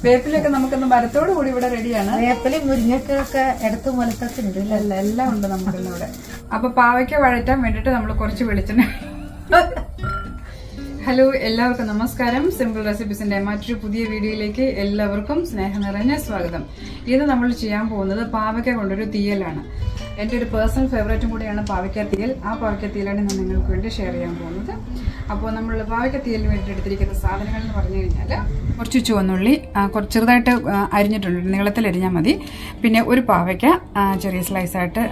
വേപ്പിലൊക്കെ നമുക്കൊന്ന് മരത്തോട് കൂടി ഇവിടെ റെഡിയാണ്. വേപ്പിലും മുരിങ്ങക്കൊക്കെ എടുത്ത് മുലത്തൊക്കെ ഉണ്ട്. എല്ലാം ഉണ്ട് നമുക്കിന്ന് ഇവിടെ. അപ്പൊ പാവയ്ക്ക വഴറ്റാൻ വേണ്ടിട്ട് നമ്മൾ കുറച്ച് വെളിച്ചെണ്ണ. ഹലോ, എല്ലാവർക്കും നമസ്കാരം. സിമ്പിൾ റെസിപ്പീസിന്റെ മറ്റൊരു പുതിയ വീഡിയോയിലേക്ക് എല്ലാവർക്കും സ്നേഹം നിറഞ്ഞ സ്വാഗതം. ഇത് നമ്മൾ ചെയ്യാൻ പോകുന്നത് പാവയ്ക്ക കൊണ്ടൊരു തീയലാണ്. എന്റെ ഒരു പേഴ്സണൽ ഫേവറേറ്റും കൂടിയാണ് പാവയ്ക്ക തീയൽ. ആ പാവയ്ക്ക തീയലാണ് ഞാൻ നിങ്ങൾക്ക് വേണ്ടി ഷെയർ ചെയ്യാൻ പോകുന്നത്. അപ്പോൾ നമ്മൾ പാവയ്ക്ക തീയലിന് വേണ്ടി എടുത്തിരിക്കുന്ന സാധനങ്ങൾ എന്ന് പറഞ്ഞു കഴിഞ്ഞാൽ കുറച്ച് ചുവന്നുള്ളി ചെറുതായിട്ട് അരിഞ്ഞിട്ടുണ്ട്, നീളത്തിൽ അരിഞ്ഞാൽ മതി. പിന്നെ ഒരു പാവയ്ക്ക ചെറിയ സ്ലൈസായിട്ട്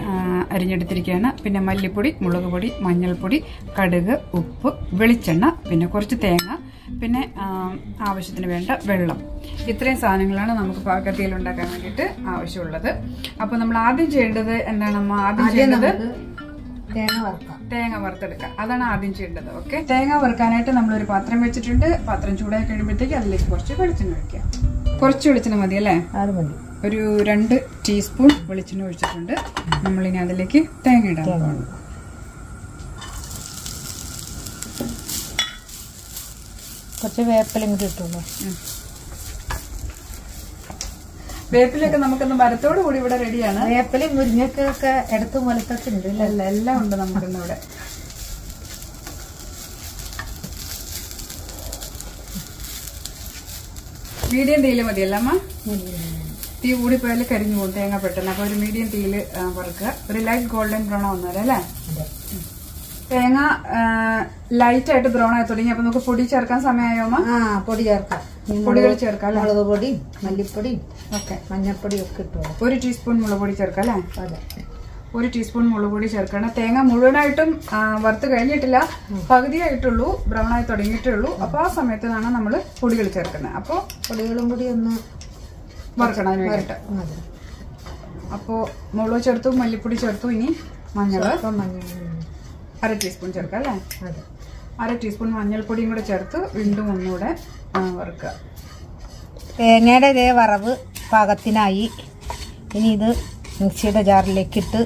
അരിഞ്ഞെടുത്തിരിക്കുകയാണ്. പിന്നെ മല്ലിപ്പൊടി, മുളക് പൊടി, മഞ്ഞൾപ്പൊടി, കടുക്, ഉപ്പ്, വെളിച്ചെണ്ണ, പിന്നെ കുറച്ച് തേങ്ങ, പിന്നെ ആവശ്യത്തിന് വേണ്ട വെള്ളം. ഇത്രയും സാധനങ്ങളാണ് നമുക്ക് പാവയ്ക്ക തീയൽ ഉണ്ടാക്കാൻ വേണ്ടിയിട്ട് ആവശ്യമുള്ളത്. അപ്പോൾ നമ്മൾ ആദ്യം ചെയ്യേണ്ടത് എന്താണ്? ആദ്യം ചെയ്യേണ്ടത് തേങ്ങ വറുത്തെടുക്കാം. അതാണ് ആദ്യം ചെയ്യേണ്ടത്. ഓക്കെ, തേങ്ങ വറുക്കാനായിട്ട് നമ്മളൊരു പാത്രം വെച്ചിട്ടുണ്ട്. പാത്രം ചൂടായി കഴിയുമ്പോഴത്തേക്ക് അതിലേക്ക് കുറച്ച് വെളിച്ചെണ്ണ ഒഴിക്കാം. കുറച്ച് വെളിച്ചെണ്ണ മതി അല്ലേ? അത് മതി. ഒരു 2 ടീസ്പൂൺ വെളിച്ചെണ്ണ ഒഴിച്ചിട്ടുണ്ട്. നമ്മളിനി അതിലേക്ക് തേങ്ങ ഇടാൻ പോകുന്നു. കുറച്ച് വേപ്പിലും കൂടി ഇട്ടുള്ളൂ. വേപ്പിലൊക്കെ നമുക്കൊന്ന് മരത്തോട് കൂടി ഇവിടെ റെഡിയാണ്. വേപ്പിലും മുരിങ്ങക്കൊക്കെ എടുത്ത് മുലത്തൊക്കെ ഉണ്ട്. എല്ലാം ഉണ്ട് നമുക്കിന്ന് ഇവിടെ. മീഡിയം തീയിൽ മതിയല്ല അമ്മ? തീ കൂടിപ്പോയാൽ കരിഞ്ഞു പോകും തേങ്ങ പെട്ടെന്ന്. അപ്പൊ ഒരു മീഡിയം തീയിൽ വറുക്കുക. ഒരു ലൈറ്റ് ഗോൾഡൻ ബ്രൗൺ ആവുന്നവരെ അല്ലേ? തേങ്ങ ലൈറ്റ് ആയിട്ട് ബ്രൗൺ ആയി തുടങ്ങി. അപ്പൊ നമുക്ക് പൊടി ചേർക്കാൻ സമയമായോ അമ്മ? പൊടി ചേർക്കാം. പൊടികൾ ചേർക്കാം. മുളക് പൊടി, മല്ലിപ്പൊടി, ഒക്കെ മഞ്ഞൾപ്പൊടി ഒക്കെ ഇട്ടു. 1 ടീസ്പൂൺ മുളക് പൊടി ചേർക്കാം അല്ലേ? അതെ, 1 ടീസ്പൂൺ മുളക് പൊടി ചേർക്കണം. തേങ്ങ മുഴുവനായിട്ടും വറുത്ത് കഴിഞ്ഞിട്ടില്ല, പകുതിയായിട്ടുള്ളൂ, ബ്രൗൺ ആയി തുടങ്ങിയിട്ടേ ഉള്ളൂ. അപ്പൊ ആ സമയത്താണ് നമ്മൾ പൊടികൾ ചേർക്കുന്നത്. അപ്പൊ പൊടികളും കൂടി ഒന്ന് വറുക്കണം അതിന് വേണ്ടിട്ട്. അപ്പോ മുളക് ചേർത്തു, മല്ലിപ്പൊടി ചേർത്തു. ഇനി മഞ്ഞൾ 1/2 ടീസ്പൂൺ ചേർക്കാം അല്ലേ? അതെ, 1/2 ടീസ്പൂൺ മഞ്ഞൾപ്പൊടിയും കൂടെ ചേർത്ത് വീണ്ടും ഒന്നുകൂടെ വറുക്കുക. തേങ്ങയുടെ ഇതേ വറവ് പാകത്തിനായി. ഇനി ഇത് മിക്സിയുടെ ജാറിലേക്ക് ഇട്ട്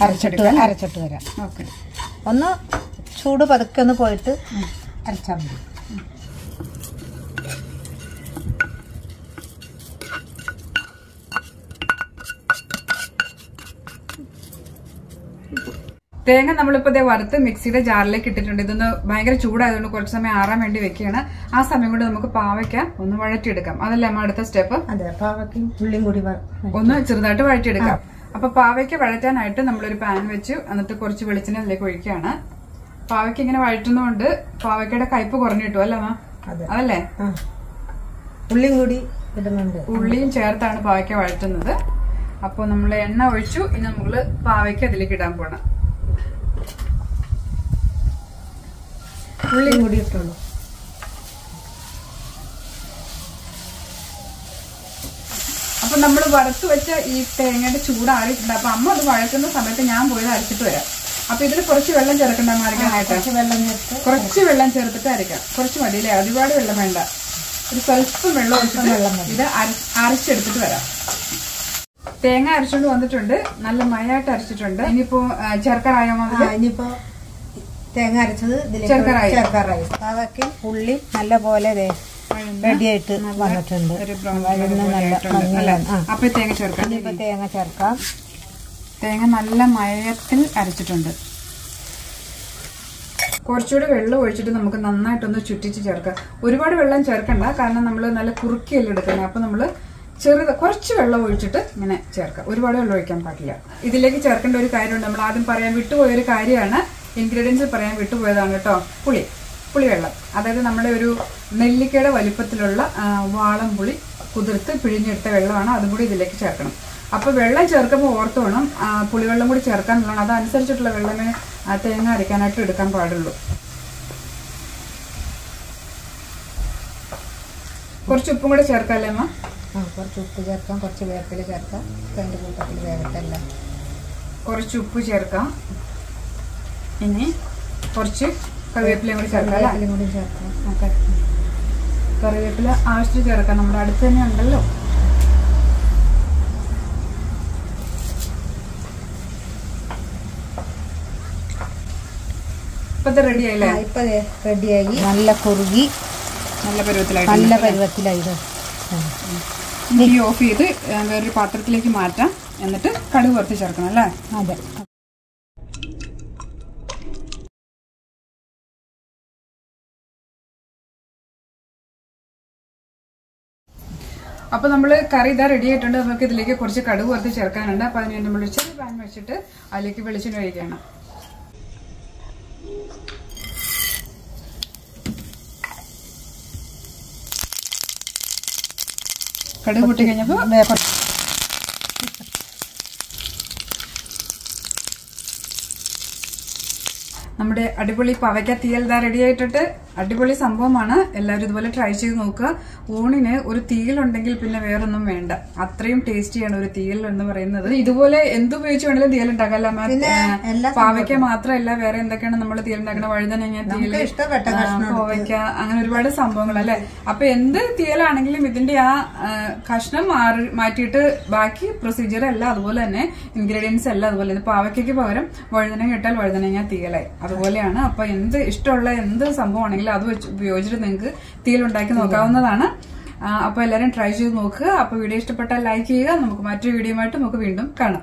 അരച്ചിട്ട് വരാം. ഓക്കെ, ഒന്ന് ചൂട് പതുക്കെ ഒന്ന് പോയിട്ട് അരച്ചാൽ മതി. തേങ്ങ നമ്മളിപ്പോ വറുത്ത് മിക്സിയുടെ ജാറിലേക്ക് ഇട്ടിട്ടുണ്ട്. ഇതൊന്ന് ഭയങ്കര ചൂടായതുകൊണ്ട് കുറച്ച് സമയം ആറാൻ വേണ്ടി വെക്കുകയാണ്. ആ സമയം കൊണ്ട് നമുക്ക് പാവയ്ക്ക ഒന്ന് വഴറ്റിയെടുക്കാം. അതല്ലേ അമ്മ അടുത്ത സ്റ്റെപ്പ്? അതെ, പാവയ്ക്കും ഉള്ളിയും കൂടി ഒന്ന് ചെറുതായിട്ട് വഴറ്റിയെടുക്കാം. അപ്പൊ പാവയ്ക്ക വഴറ്റാനായിട്ട് നമ്മളൊരു പാൻ വെച്ച് എന്നിട്ട് കുറച്ച് വെളിച്ചെണ്ണ അതിലേക്ക് ഒഴിക്കുകയാണ്. പാവയ്ക്ക ഇങ്ങനെ വഴറ്റുന്നതുകൊണ്ട് പാവയ്ക്കയുടെ കയ്പ് കുറഞ്ഞു കിട്ടും അല്ലേ അമ്മ? അതല്ലേ? ഉള്ളിയും കൂടി ഇടുന്നുണ്ട്. ഉള്ളിയും ചേർത്താണ് പാവയ്ക്ക വഴറ്റുന്നത്. അപ്പൊ നമ്മൾ എണ്ണ ഒഴിച്ചു. ഇനി നമ്മള് പാവയ്ക്ക അതിലേക്ക് ഇടാൻ പോണം. ഉള്ളിയും കൂടി ഇട്ടുള്ളൂ. അപ്പൊ നമ്മൾ വറുത്ത് വെച്ച ഈ തേങ്ങയുടെ ചൂടാറിയിട്ടുണ്ട്. അപ്പൊ അമ്മ അത് വഴക്കുന്ന സമയത്ത് ഞാൻ പോയത് അരച്ചിട്ട് വരാം. അപ്പൊ ഇതിൽ കുറച്ച് വെള്ളം ചേർക്കണ്ട അരയ്ക്കാനായിട്ട്? കുറച്ച് വെള്ളം ചേർത്തിട്ട് അരയ്ക്കാം. കുറച്ച് മതിയില്ലേ? ഒരുപാട് വെള്ളം വേണ്ട, ഒരു സ്വല്പം വെള്ളം ഒഴിച്ചിട്ട് ഇത് അരച്ചെടുത്തിട്ട് വരാം. തേങ്ങ അരച്ചോണ്ട് വന്നിട്ടുണ്ട്, നല്ല മയായിട്ട് അരച്ചിട്ടുണ്ട്. ഇനിയിപ്പോ ചേർക്കാറായോ? ഇനിയിപ്പോ തേങ്ങ അരച്ചത് ചേർക്കാറായി. പാവയ്ക്കും ഉള്ളി നല്ല പോലെ റെഡിയായിട്ട് വന്നിട്ടുണ്ട്. അപ്പൊ തേങ്ങ ചേർക്കാം. ഇനിയിപ്പോ തേങ്ങ ചേർക്കാം. തേങ്ങ നല്ല മയത്തിൽ അരച്ചിട്ടുണ്ട്. കുറച്ചുകൂടി വെള്ളം ഒഴിച്ചിട്ട് നമുക്ക് നന്നായിട്ടൊന്ന് ചുറ്റിച്ച് ചേർക്കാം. ഒരുപാട് വെള്ളം ചേർക്കണ്ട, കാരണം നമ്മൾ നല്ല കുറുക്കിയല്ലേ എടുക്കുന്നത്. അപ്പൊ നമ്മള് കുറച്ച് വെള്ളം ഒഴിച്ചിട്ട് ഇങ്ങനെ ചേർക്കാം. ഒരുപാട് വെള്ളം ഒഴിക്കാൻ പാടില്ല. ഇതിലേക്ക് ചേർക്കേണ്ട ഒരു കാര്യമുണ്ട്. നമ്മൾ ആദ്യം പറയാൻ വിട്ടുപോയൊരു കാര്യമാണ്, ഇൻഗ്രീഡിയൻസ് പറയാൻ വിട്ടുപോയതാണ് കേട്ടോ. പുളിവെള്ളം, അതായത് നമ്മുടെ ഒരു നെല്ലിക്കയുടെ വലിപ്പത്തിലുള്ള വാളം പുളി കുതിർത്ത് പിഴിഞ്ഞെടുത്ത വെള്ളമാണ്. അതും കൂടി ഇതിലേക്ക് ചേർക്കണം. അപ്പൊ വെള്ളം ചേർക്കുമ്പോൾ ഓർത്ത് വേണം പുളിവെള്ളം കൂടി ചേർക്കാനുള്ളതാണ്. അതനുസരിച്ചിട്ടുള്ള വെള്ളമേ തേങ്ങ അരയ്ക്കാനായിട്ട് എടുക്കാൻ പാടുള്ളൂ. കുറച്ച് ഉപ്പും കൂടെ ചേർക്കാല്ലേ അമ്മ? കുറച്ച് ഉപ്പ് ചേർക്കാം, കുറച്ച് വേപ്പില ചേർക്കാം. അതിൻ്റെ കൂട്ടത്തിൽ വേഗത്തല്ല. കുറച്ച് ഉപ്പ് ചേർക്കാം. ഇനി കുറച്ച് കറിവേപ്പിലയും കൂടി ചേർക്കാം. കറിവേപ്പില ആവശ്യത്തിന് ചേർക്കാം, നമ്മുടെ അടുത്ത് തന്നെ ഉണ്ടല്ലോ. ഇപ്പത്തെ റെഡിയായില്ലേ? ഇപ്പൊ റെഡിയായി, നല്ല കുറുകി, നല്ല പരുവത്തിലായി. നല്ല പരുവത്തിലായി. തീ ഓഫ് ചെയ്ത് വേറൊരു പാത്രത്തിലേക്ക് മാറ്റാം. എന്നിട്ട് കടുക് വറുത്ത് ചേർക്കണം അല്ലേ? അതെ. അപ്പൊ നമ്മള് കറി ഇതാ റെഡി ആയിട്ടുണ്ട്. നമുക്ക് ഇതിലേക്ക് കുറച്ച് കടുക് വറുത്ത് ചേർക്കാനുണ്ട്. അപ്പൊ അതിന് നമ്മൾ ചെറിയ പാൻ വെച്ചിട്ട് അതിലേക്ക് വെളിച്ചെണ്ണ ഒഴിക്കണം. കടുക് പൊട്ടി കഴിഞ്ഞപ്പോ നമ്മുടെ അടിപൊളി പവയ്ക്ക തീയൽ ഇതാ റെഡി ആയിട്ടിട്ട്. അടിപൊളി സംഭവമാണ്. എല്ലാവരും ഇതുപോലെ ട്രൈ ചെയ്ത് നോക്കുക. ഊണിന് ഒരു തീയലുണ്ടെങ്കിൽ പിന്നെ വേറൊന്നും വേണ്ട. അത്രയും ടേസ്റ്റിയാണ് ഒരു തീയൽ എന്ന് പറയുന്നത്. ഇതുപോലെ എന്തുപയോഗിച്ച് വേണമെങ്കിലും തീയൽ ഉണ്ടാക്കാം. പാവയ്ക്ക മാത്രമല്ല, വേറെ എന്തൊക്കെയാണ് നമ്മൾ തീയൽ ഉണ്ടാക്കണം? വഴുതനങ്ങ തീയൽ, കോവയ്ക്ക, അങ്ങനെ ഒരുപാട് സംഭവങ്ങൾ അല്ലെ. അപ്പൊ എന്ത് തീയലാണെങ്കിലും ഇതിന്റെ ആ കഷ്ണം മാറ്റിയിട്ട് ബാക്കി പ്രൊസീജിയർ എല്ലാം അതുപോലെ തന്നെ, ഇൻഗ്രീഡിയൻസ് എല്ലാം അതുപോലെ തന്നെ. പാവയ്ക്കയ്ക്ക് പകരം വഴുതനങ്ങ ഇട്ടാൽ വഴുതനങ്ങ തീയലായി. അതുപോലെയാണ്. അപ്പൊ എന്ത് ഇഷ്ടമുള്ള എന്ത് സംഭവമാണെങ്കിലും അത് വെച്ച് ഉപയോഗിച്ചിട്ട് നിങ്ങൾക്ക് തീയൽ ഉണ്ടാക്കി നോക്കാവുന്നതാണ്. അപ്പൊ എല്ലാവരും ട്രൈ ചെയ്ത് നോക്കുക. അപ്പൊ വീഡിയോ ഇഷ്ടപ്പെട്ടാൽ ലൈക്ക് ചെയ്യുക. നമുക്ക് മറ്റൊരു വീഡിയോയുമായിട്ട് നമുക്ക് വീണ്ടും കാണാം.